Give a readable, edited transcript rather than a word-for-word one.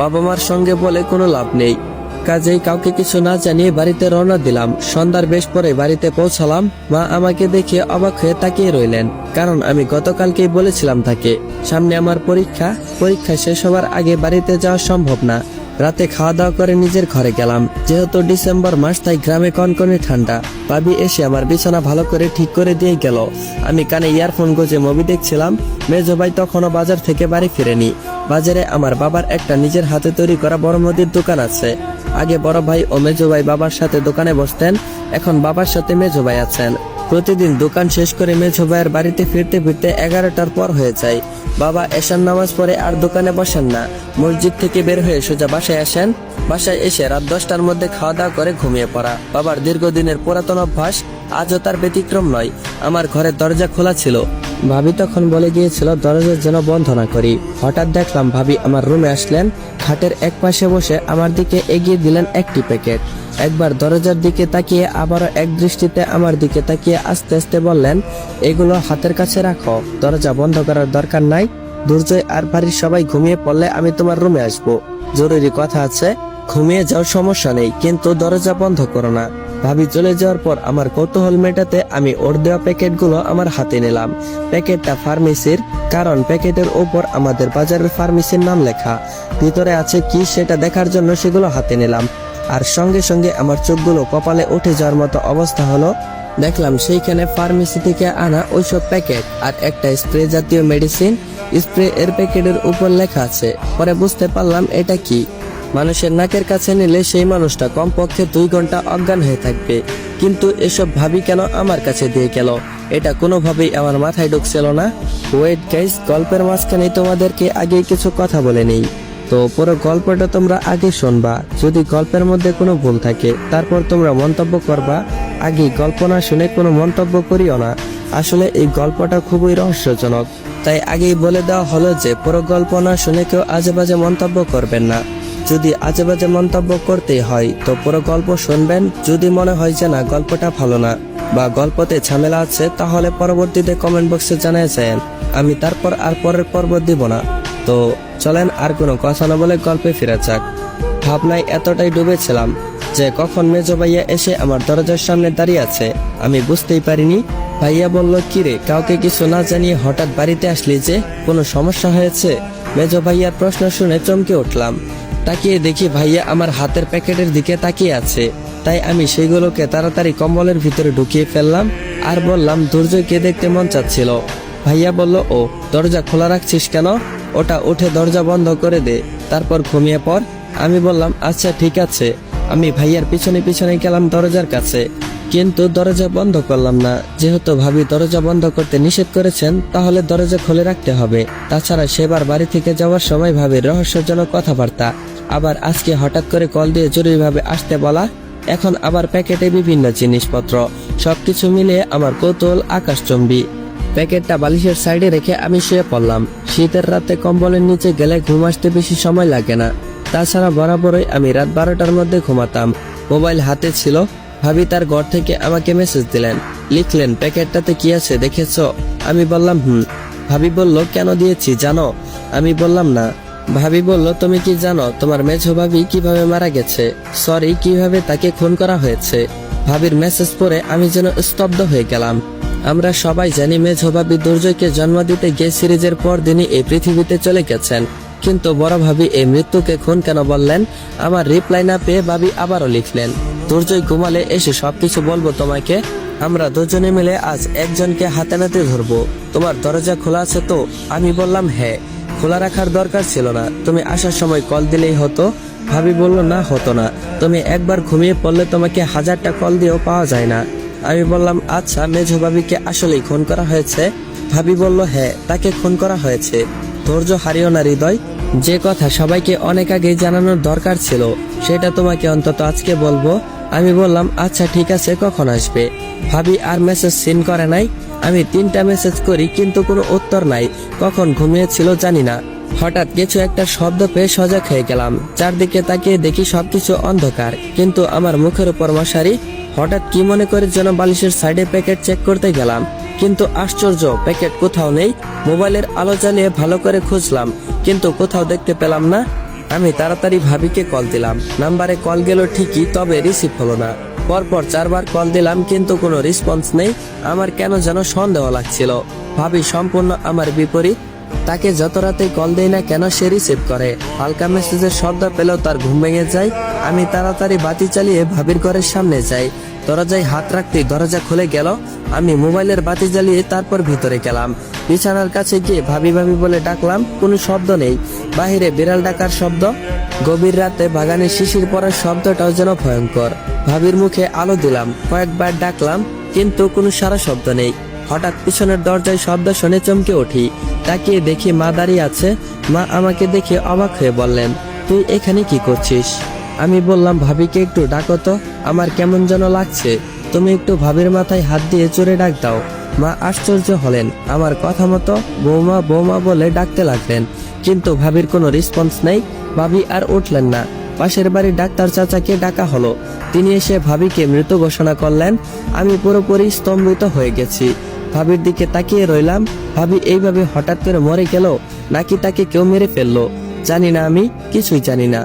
বাবা মার সঙ্গে বলে কোনো লাভ নেই, কাজেই কাউকে কিছু না জানিয়ে বাড়িতে রওনা দিলাম। সন্ধ্যার বেশ পরে বাড়িতে পৌঁছালাম। মা আমাকে দেখে অবাক হয়ে তাকিয়ে রইলেন, কারণ আমি গতকালকেই বলেছিলাম তাকে সামনে আমার পরীক্ষা শেষ হওয়ার আগে বাড়িতে যাওয়া সম্ভব না। রাতে খাওয়া দাওয়া করে নিজের ঘরে গেলাম। যেহেতু ডিসেম্বর মাস, তাই গ্রামে কনকনে ঠান্ডা। ভাবি এসে আমার বিছানা ভালো করে ঠিক করে দিয়ে গেল। আমি কানে ইয়ারফোন গুঁজে মুভি দেখছিলাম। মেজো ভাই তখনও বাজার থেকে বাড়ি ফিরেনি। বাজারে আমার বাবার একটা নিজের হাতে তৈরি করা বড় মুদির দোকান আছে। আগে বড় ভাই ও মেজো ভাই বাবার সাথে দোকানে বসতেন, এখন বাবার সাথে মেজো ভাই আছেন। প্রতিদিন দোকান শেষ করে মেজো ভাইয়ের বাড়িতে ফিরতে ফিরতে 11টার পর হয়ে যায়। বাবা এশার নামাজ পড়ে আর দোকানে বসেন না, মসজিদ থেকে বের হয়ে সোজা বাসায় আসেন। বাসায় এসে রাত 10টার মধ্যে খাওয়া দাওয়া করে ঘুমিয়ে পড়া বাবার দীর্ঘদিনের পুরাতন অভ্যাস, আজও তার ব্যতিক্রম নয়। আমার ঘরের দরজা খোলা ছিল। ভাবি তখন বলে গিয়েছিল দরজা যেন বন্ধ না করি। হঠাৎ দেখলাম ভাবি আমার রুমে আসলেন, খাটের এক পাশে বসে আমার দিকে এগিয়ে দিলেন একটি প্যাকেট। একবার দরজার দিকে তাকিয়ে আবারও এক দৃষ্টিতে আমার দিকে তাকিয়ে আস্তে আস্তে বললেন, এগুলো হাতের কাছে রাখো, দরজা বন্ধ করার দরকার নাই। দুর্জয় আর বাড়ির সবাই ঘুমিয়ে পড়লে আমি তোমার রুমে আসবো, জরুরি কথা আছে। ঘুমিয়ে যাও, সমস্যা নেই, কিন্তু দরজা বন্ধ করো না। ভাবি চলে যাওয়ার পর আমার কৌতূহল মেটাতে আমি ওর দেওয়া প্যাকেটগুলো আমার হাতে নিলাম। প্যাকেটটা ফার্মেসির, কারণ প্যাকেটের ওপর আমাদের বাজারের ফার্মেসির নাম লেখা। ভিতরে আছে কি সেটা দেখার জন্য সেগুলো হাতে নিলাম। আর সঙ্গে সঙ্গে আমার চোখগুলো কপালে উঠে যাওয়ার মতো অবস্থা হলো। দেখলাম সেইখানে ফার্মেসি থেকে আনা ওইসব প্যাকেট আর একটা স্প্রে জাতীয় মেডিসিন। স্প্রে এর প্যাকেটের উপর লেখা আছে। পরে বুঝতে পারলাম এটা কি। মানুষের নাকের কাছে নিলে সেই মানুষটা কমপক্ষে 2 ঘন্টা অজ্ঞান হয়ে থাকবে, কিন্তু এসব ভাবি কেন আমার কাছে দিয়ে গেল, এটা কোনোভাবেই আমার মাথায় ঢুকছিল না। ওয়েট গাইস, গল্পের মাঝখানে তোমাদেরকে আগে কিছু কথা বলে নেই। তো পুরো গল্পটা তোমরা আগে শুনবা। যদি গল্পের মধ্যে কোনো ভুল থাকে তারপর তোমরা মন্তব্য করবা। আগে গল্প না শুনে কোনো মন্তব্য করিও না। আসলে এই গল্পটা খুবই রহস্যজনক, তাই আগেই বলে দেওয়া হলো যে পুরো গল্প না শুনে কেউ আজেবাজে মন্তব্য করবেন না। যদি আজেবাজে মন্তব্য করতেই হয় তো পুরো গল্প শুনবেন। যদি মনে হয় যে না গল্পটা ভালো না বা গল্পতে ঝামেলা আছে, তাহলে পরবর্তীতে কমেন্ট বক্সে জানিয়েছেন, আমি তারপর আর পরের পর্ব দিব না। তো চলেন আর কোনো কথা না বলে গল্পে ফিরে যাক। ভাবনায় এতটাই ডুবেছিলাম যে কখন মেজো ভাইয়া এসে আমার দরজার সামনে দাঁড়িয়ে আছে আমি বুঝতেই পারিনি। ভাইয়া বলল, কিরে, কাউকে কিছু না জানিয়ে হঠাৎ বাড়িতে আসলি যে, কোনো সমস্যা হয়েছে? মেজো ভাইয়ার প্রশ্ন শুনে চমকে উঠলাম। তাকিয়ে দেখি ভাইয়া আমার হাতের প্যাকেটের দিকে তাকিয়ে আছে। তাই আমি সেগুলোকে তাড়াতাড়ি কম্বলের ভিতরে ঢুকিয়ে ফেললাম আর বললাম, দুর্জয়কে দেখতে মন চাচ্ছিল। ভাইয়া বলল, ও দরজা খোলা রাখছিস কেন? ওটা উঠে দরজা বন্ধ করে দে, তারপর ঘুমিয়ে পড়। আমি বললাম, আচ্ছা ঠিক আছে। আমি ভাইয়ার পিছনে পিছনে গেলাম দরজার কাছে, কিন্তু দরজা বন্ধ করলাম না। যেহেতু ভাবি দরজা বন্ধ করতে নিষেধ করেছেন, তাহলে দরজা খুলে রাখতে হবে। তাছাড়া সেবার বাড়ি থেকে যাওয়ার সময় ভাবির রহস্যজনক কথাবার্তা, আবার আজকে হঠাৎ করে কল দিয়ে জরুরিভাবে আসতে বলা, এখন আবার প্যাকেটে বিভিন্ন জিনিসপত্র, সবকিছু মিলিয়ে আমার কৌতূহল আকাশচুম্বী। প্যাকেটটা বালিশের সাইডে রেখে আমি শুয়ে পড়লাম। শীতের রাতে কম্বলের নিচে গেলে ঘুম আসতে বেশি সময় লাগে না। তাছাড়া বরাবরই আমি রাত 12টার মধ্যে ঘুমাতাম। মোবাইল হাতে ছিল। ভাবি তার ঘর থেকে আমাকে মেসেজ দিলেন, লিখলেন, প্যাকেটটাতে কি আছে দেখেছো? আমি বললাম হুম। ভাবি বলল, কেন দিয়েছি জানো? আমি বললাম না। ভাবি বলল, তুমি কি জানো তোমার মেঝো ভাবি কিভাবে মারা গেছে? সরি, কিভাবে তাকে খুন করা হয়েছে? ভাবির মেসেজ পড়ে আমি যেন স্তব্ধ হয়ে গেলাম। আমরা সবাই জানি মেঝো ভাবি দুর্জয়কে জন্ম দিতে গিয়ে সিরিজের পর দিনই এই পৃথিবীতে চলে গেছেন, কিন্তু বড় ভাবি এই মৃত্যুকে খুন কেন বললেন? আমার রিপ্লাই না পেয়ে ভাবি আবারও লিখলেন, দুর্জয় ঘুমালে এসে সবকিছু বলবো তোমাকে। আমরা দুজনে মিলে আজ একজনকে হাতে নাতে ধরবো। তোমার দরজা খোলা আছে তো? আমি বললাম হ্যাঁ। খোলা রাখার দরকার ছিল না, তুমি আসার সময় কল দিলেই হতো। ভাবি বলল, না হতো না, তুমি একবার ঘুমিয়ে পড়লে তোমাকে 1000টা কল দিয়েও পাওয়া যায় না। আমি বললাম, আচ্ছা মেঝো ভাবিকে আসলেই খুন করা হয়েছে? ভাবি বলল, হ্যাঁ, তাকে খুন করা হয়েছে। ধৈর্য হারিও না হৃদয়, যে কথা সবাইকে অনেক আগেই জানানোর দরকার ছিল সেটা তোমাকে অন্তত আজকে বলবো। আমি বললাম, আচ্ছা ঠিক আছে, কখন আসবে? ভাবি আর মেসেজ সিন করে নাই। আমি 3টা মেসেজ করি কিন্তু কোনো উত্তর নাই। কখন ঘুমিয়েছিল জানি না। হঠাৎ কিছু একটা শব্দ পেয়ে সজাগ হয়ে গেলাম। চারদিকে তাকিয়ে দেখি সবকিছু অন্ধকার, কিন্তু আমার মুখের উপর মশারি। হঠাৎ কি মনে করে যেন বালিশের সাইডে প্যাকেট চেক করতে গেলাম, কিন্তু আশ্চর্য, প্যাকেট কোথাও নেই। মোবাইলের আলো জ্বালিয়ে ভালো করে খুঁজলাম, কিন্তু কোথাও দেখতে পেলাম না। আমি তাড়াতাড়ি ভাবিকে কল দিলাম। নাম্বারে কল গেল ঠিকই, তবে রিসিভ হলো না। পরপর 4 বার কল দিলাম কিন্তু কোনো রেসপন্স নেই। আমার কেন যেন সন্দেহ লাগছিল। ভাবি সম্পূর্ণ আমার বিপরীত। তাকে যত রাতেই কল দেই না কেন সে রিসিভ করে। হালকা মেসেজের শব্দ পেলেও তার ঘুম ভেঙে যায়। আমি তাড়াতাড়ি বাতি চালিয়ে ভাবির ঘরের সামনে যাই। দরজায় হাত রাখতেই দরজা খুলে গেল। আমি মোবাইলের বাতি জ্বালিয়ে তারপর ভিতরে গেলাম। বিছানার কাছে গিয়ে ভাবি ভাবি বলে ডাকলাম, কোনো শব্দ নেই। বাহিরে বিড়াল ডাকার শব্দ। গভীর রাতে বাগানে শিশির পড়ার শব্দটাও যেন ভয়ঙ্কর। ভাবির মুখে আলো দিলাম, কয়েকবার ডাকলাম কিন্তু কোনো সারা শব্দ নেই। হঠাৎ পিছনের দরজায় শব্দ শুনে চমকে উঠি। তাকিয়ে দেখি মা দাঁড়িয়ে আছে। মা আমাকে দেখে অবাক হয়ে বললেন, তুই এখানে কি করছিস? আমি বললাম, ভাবিকে একটু ডাকো তো, আমার কেমন যেন লাগছে। তুমি একটু ভাবির মাথায় হাত দিয়ে জোরে ডাক দাও। মা আশ্চর্য হলেন। আমার কথা মতো বৌমা বৌমা বলে ডাকতে লাগলেন, কিন্তু ভাবির কোনো রেসপন্স নেই। ভাবি আর উঠলেন না। পাশের বাড়ির ডাক্তার চাচাকে ডাকা হলো। তিনি এসে ভাবিকে মৃত ঘোষণা করলেন। আমি পুরোপুরি স্তম্ভিত হয়ে গেছি। ভাবির দিকে তাকিয়ে রইলাম। ভাবি এইভাবে হঠাৎ করে মরে গেল, নাকি তাকে কেউ মেরে ফেললো? জানি না, আমি কিছুই জানি না।